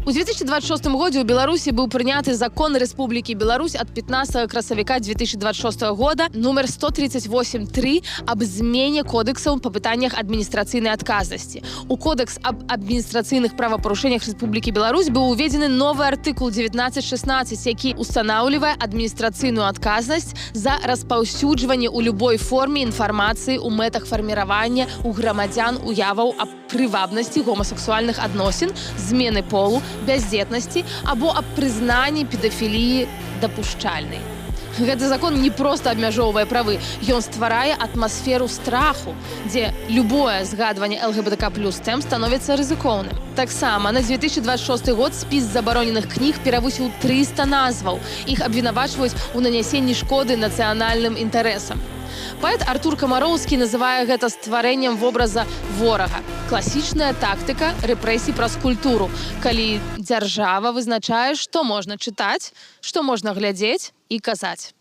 У 2026 годзе ў Беларусі быў прыняты закон Рэспублікі Беларусь ад 15 красавіка 2026 года нумер 138.3 аб змене кодексаў па пытаннях адміністрацыйнай адказнасці. У кодекс аб адміністрацыйных правапарушэннях Рэспублікі Беларусь быў уведзены новы артыкул 19.16, які устанаўлівае адміністрацыйную адказнасць за распаўсюджванне ў любой форме інфармацыі ў мэтах фарміравання у грамадзян уяваў аб прывабнасці гомасексуальных адносін, змены полу, бяздзетнасці або аб прызнанні педафіліі дапушчальнай. Гэты закон не проста абмяжоўвае правы, ён стварае атмасферу страху, дзе любое згадванне ЛГБТК+ тэм становіцца рызыкоўным. Таксама на 2026 год спіс забароненых кніг перавысіў 300 назваў. Іх абвінавачваюць у нанясенні шкоды нацыянальным інтарэсам. Паэт Артур Камароўскі называе гэта стварэннем вобраза ворага. Класічная тактыка рэпрэсій праз культуру, калі дзяржава вызначае, што можна чытаць, што можна глядзець і казаць.